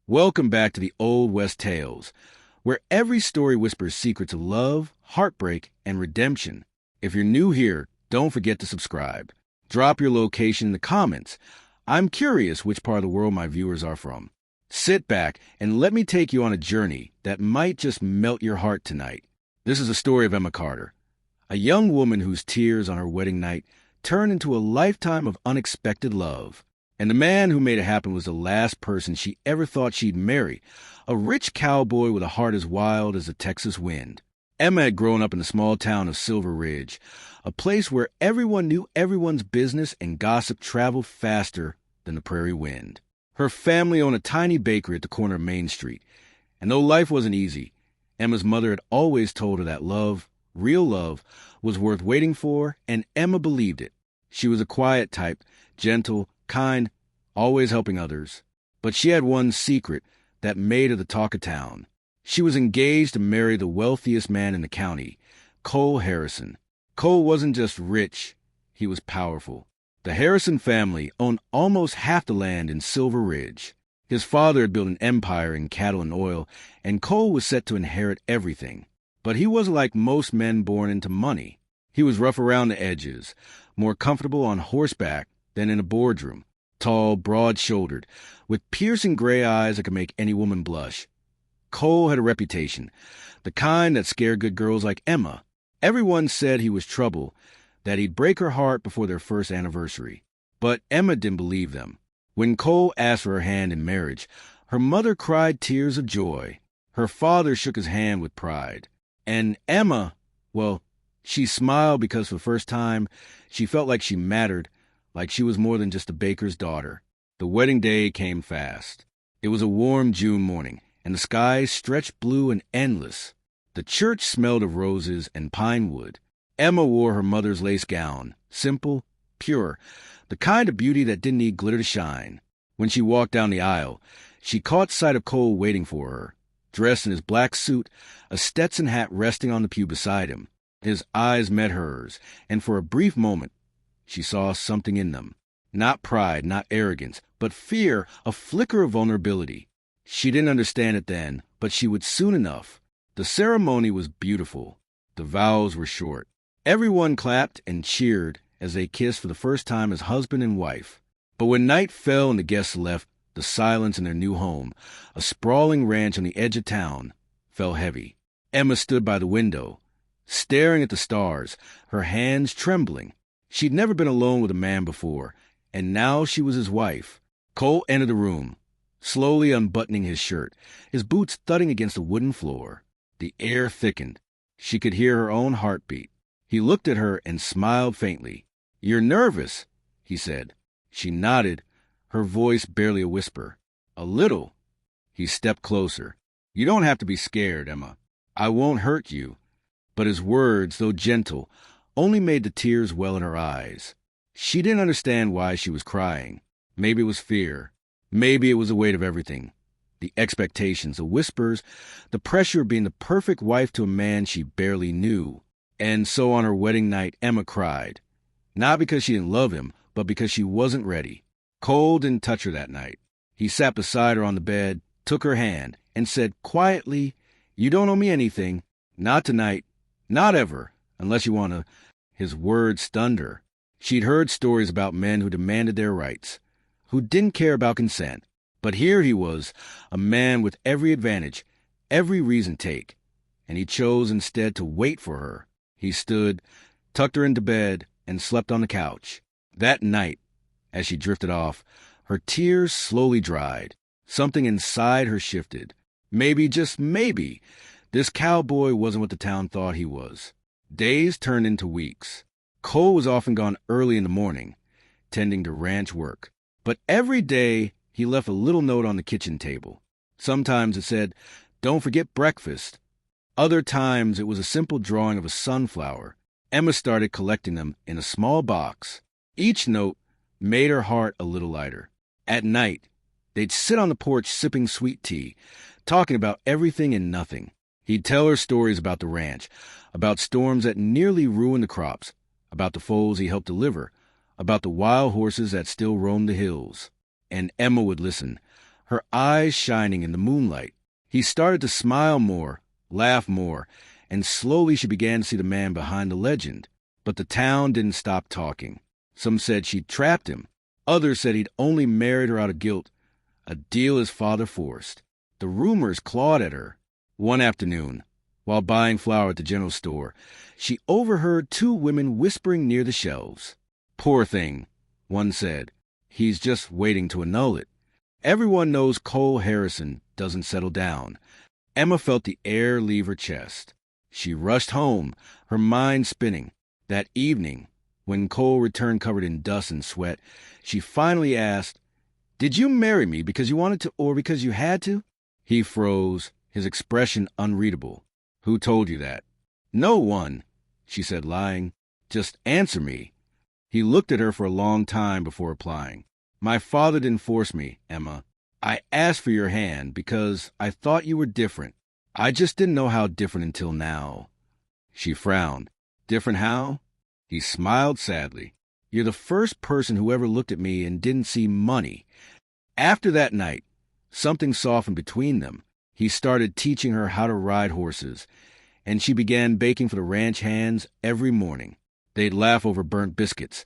Welcome back to the Old West Tales, where every story whispers secrets of love, heartbreak, and redemption. If you're new here, don't forget to subscribe. Drop your location in the comments. I'm curious which part of the world my viewers are from. Sit back and let me take you on a journey that might just melt your heart tonight. This is the story of Emma Carter, a young woman whose tears on her wedding night turned into a lifetime of unexpected love. And the man who made it happen was the last person she ever thought she'd marry, a rich cowboy with a heart as wild as the Texas wind. Emma had grown up in the small town of Silver Ridge, a place where everyone knew everyone's business and gossip traveled faster than the prairie wind. Her family owned a tiny bakery at the corner of Main Street, and though life wasn't easy, Emma's mother had always told her that love, real love, was worth waiting for, and Emma believed it. She was a quiet type, gentle, kind, always helping others. But she had one secret that made her the talk of town. She was engaged to marry the wealthiest man in the county, Cole Harrison. Cole wasn't just rich, he was powerful. The Harrison family owned almost half the land in Silver Ridge. His father had built an empire in cattle and oil, and Cole was set to inherit everything. But he wasn't like most men born into money. He was rough around the edges, more comfortable on horseback than in a boardroom, tall, broad-shouldered, with piercing gray eyes that could make any woman blush. Cole had a reputation, the kind that scared good girls like Emma. Everyone said he was trouble, that he'd break her heart before their first anniversary. But Emma didn't believe them. When Cole asked for her hand in marriage, her mother cried tears of joy. Her father shook his hand with pride. And Emma, well, she smiled because for the first time, she felt like she mattered, like she was more than just a baker's daughter. The wedding day came fast. It was a warm June morning, and the sky stretched blue and endless. The church smelled of roses and pine wood. Emma wore her mother's lace gown, simple, pure, the kind of beauty that didn't need glitter to shine. When she walked down the aisle, she caught sight of Cole waiting for her, dressed in his black suit, a Stetson hat resting on the pew beside him. His eyes met hers, and for a brief moment, she saw something in them. Not pride, not arrogance, but fear, a flicker of vulnerability. She didn't understand it then, but she would soon enough. The ceremony was beautiful. The vows were short. Everyone clapped and cheered as they kissed for the first time as husband and wife. But when night fell and the guests left, the silence in their new home, a sprawling ranch on the edge of town, fell heavy. Emma stood by the window, staring at the stars, her hands trembling. She'd never been alone with a man before, and now she was his wife. Cole entered the room, slowly unbuttoning his shirt, his boots thudding against the wooden floor. The air thickened. She could hear her own heartbeat. He looked at her and smiled faintly. "You're nervous," he said. She nodded, her voice barely a whisper. "A little." He stepped closer. "You don't have to be scared, Emma. I won't hurt you." But his words, though gentle, only made the tears well in her eyes. She didn't understand why she was crying. Maybe it was fear. Maybe it was the weight of everything. The expectations, the whispers, the pressure of being the perfect wife to a man she barely knew. And so on her wedding night, Emma cried. Not because she didn't love him, but because she wasn't ready. Cole didn't touch her that night. He sat beside her on the bed, took her hand, and said quietly, "You don't owe me anything. Not tonight. Not ever. Unless you want to." His words stunned her. She'd heard stories about men who demanded their rights, who didn't care about consent. But here he was, a man with every advantage, every reason to take. And he chose instead to wait for her. He stood, tucked her into bed, and slept on the couch. That night, as she drifted off, her tears slowly dried. Something inside her shifted. Maybe, just maybe, this cowboy wasn't what the town thought he was. Days turned into weeks. Cole was often gone early in the morning, tending to ranch work. But every day, he left a little note on the kitchen table. Sometimes it said, "Don't forget breakfast." Other times, it was a simple drawing of a sunflower. Emma started collecting them in a small box. Each note made her heart a little lighter. At night, they'd sit on the porch sipping sweet tea, talking about everything and nothing. He'd tell her stories about the ranch, about storms that nearly ruined the crops, about the foals he helped deliver, about the wild horses that still roamed the hills. And Emma would listen, her eyes shining in the moonlight. He started to smile more, laugh more, and slowly she began to see the man behind the legend. But the town didn't stop talking. Some said she'd trapped him. Others said he'd only married her out of guilt, a deal his father forced. The rumors clawed at her. One afternoon, while buying flour at the general store, she overheard two women whispering near the shelves. "Poor thing," one said. "He's just waiting to annul it." Everyone knows Cole Harrison doesn't settle down. Emma felt the air leave her chest. She rushed home, her mind spinning. That evening, when Cole returned covered in dust and sweat, she finally asked, "Did you marry me because you wanted to or because you had to?" He froze, his expression unreadable. "Who told you that?" "No one," she said, lying. "Just answer me." He looked at her for a long time before replying. "My father didn't force me, Emma. I asked for your hand because I thought you were different. I just didn't know how different until now." She frowned. "Different how?" He smiled sadly. "You're the first person who ever looked at me and didn't see money." After that night, something softened between them. He started teaching her how to ride horses, and she began baking for the ranch hands every morning. They'd laugh over burnt biscuits,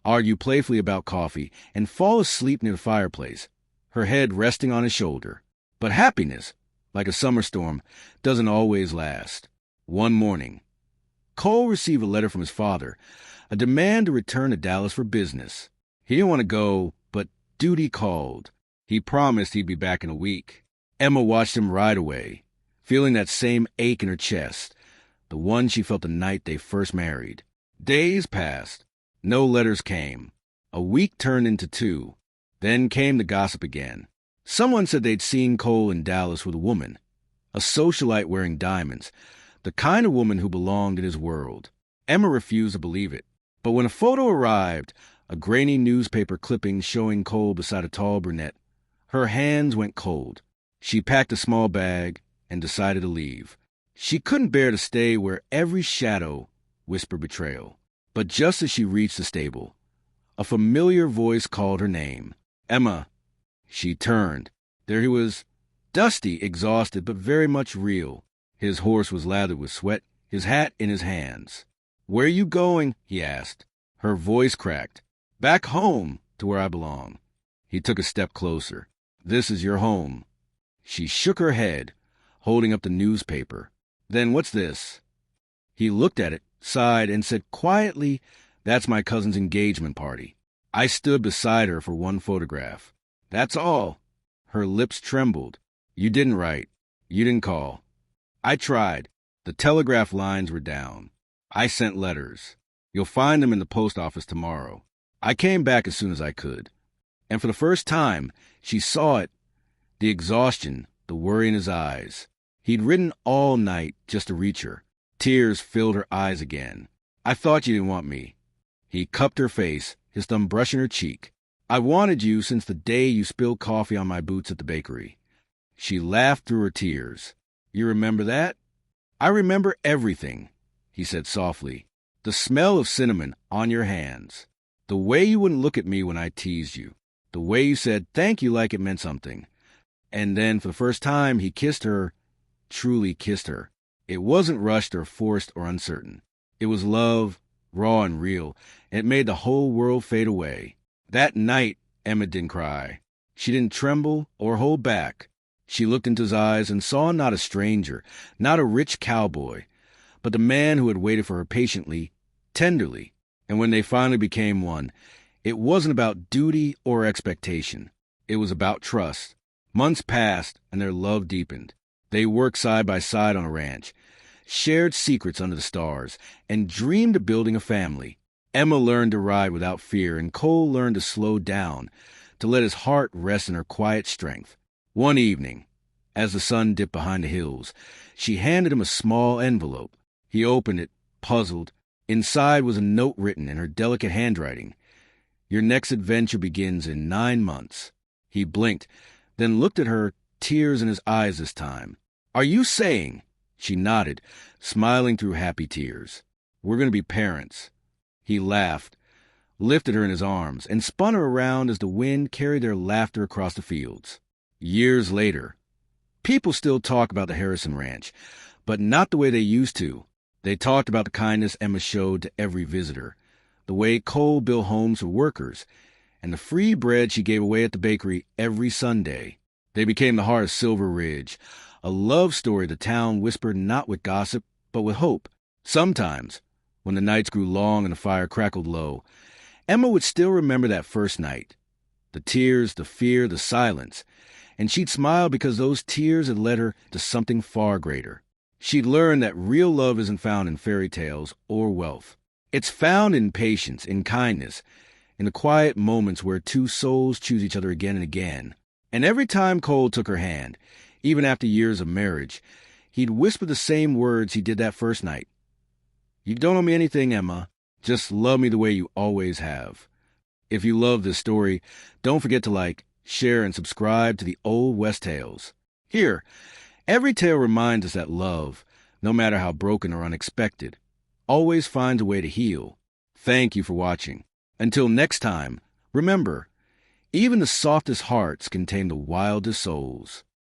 argue playfully about coffee, and fall asleep near the fireplace, her head resting on his shoulder. But happiness, like a summer storm, doesn't always last. One morning, Cole received a letter from his father, a demand to return to Dallas for business. He didn't want to go, but duty called. He promised he'd be back in a week. Emma watched him ride away, feeling that same ache in her chest, the one she felt the night they first married. Days passed. No letters came. A week turned into 2. Then came the gossip again. Someone said they'd seen Cole in Dallas with a woman, a socialite wearing diamonds, the kind of woman who belonged in his world. Emma refused to believe it. But when a photo arrived, a grainy newspaper clipping showing Cole beside a tall brunette, her hands went cold. She packed a small bag and decided to leave. She couldn't bear to stay where every shadow whispered betrayal. But just as she reached the stable, a familiar voice called her name. "Emma." She turned. There he was, dusty, exhausted, but very much real. His horse was lathered with sweat, his hat in his hands. "Where are you going?" he asked. Her voice cracked. "Back home, to where I belong." He took a step closer. "This is your home." She shook her head, holding up the newspaper. "Then what's this?" He looked at it, sighed, and said quietly, "That's my cousin's engagement party. I stood beside her for one photograph. That's all." Her lips trembled. "You didn't write. You didn't call." "I tried. The telegraph lines were down. I sent letters. You'll find them in the post office tomorrow. I came back as soon as I could." And for the first time, she saw it, the exhaustion, the worry in his eyes. He'd ridden all night just to reach her. Tears filled her eyes again. "I thought you didn't want me." He cupped her face, his thumb brushing her cheek. "I wanted you since the day you spilled coffee on my boots at the bakery." She laughed through her tears. "You remember that?" "I remember everything," he said softly. "The smell of cinnamon on your hands. The way you wouldn't look at me when I teased you. The way you said thank you like it meant something." And then, for the first time, he kissed her, truly kissed her. It wasn't rushed or forced or uncertain. It was love, raw and real, and it made the whole world fade away. That night, Emma didn't cry. She didn't tremble or hold back. She looked into his eyes and saw not a stranger, not a rich cowboy, but the man who had waited for her patiently, tenderly. And when they finally became one, it wasn't about duty or expectation. It was about trust. Months passed, and their love deepened. They worked side by side on a ranch, shared secrets under the stars, and dreamed of building a family. Emma learned to ride without fear, and Cole learned to slow down, to let his heart rest in her quiet strength. One evening, as the sun dipped behind the hills, she handed him a small envelope. He opened it, puzzled. Inside was a note written in her delicate handwriting. "Your next adventure begins in 9 months." He blinked, then looked at her, tears in his eyes this time. "Are you saying?" She nodded, smiling through happy tears. "We're going to be parents." He laughed, lifted her in his arms, and spun her around as the wind carried their laughter across the fields. Years later, people still talk about the Harrison Ranch, but not the way they used to. They talked about the kindness Emma showed to every visitor, the way Cole built homes for workers, and the free bread she gave away at the bakery every Sunday. They became the heart of Silver Ridge, a love story the town whispered not with gossip, but with hope. Sometimes, when the nights grew long and the fire crackled low, Emma would still remember that first night. The tears, the fear, the silence. And she'd smile because those tears had led her to something far greater. She'd learned that real love isn't found in fairy tales or wealth. It's found in patience, in kindness, in the quiet moments where two souls choose each other again and again. And every time Cole took her hand, even after years of marriage, he'd whisper the same words he did that first night. You don't owe me anything, Emma. Just love me the way you always have. If you love this story, don't forget to like, share, and subscribe to the Old West Tales. Here, every tale reminds us that love, no matter how broken or unexpected, always finds a way to heal. Thank you for watching. Until next time, remember, even the softest hearts contain the wildest souls.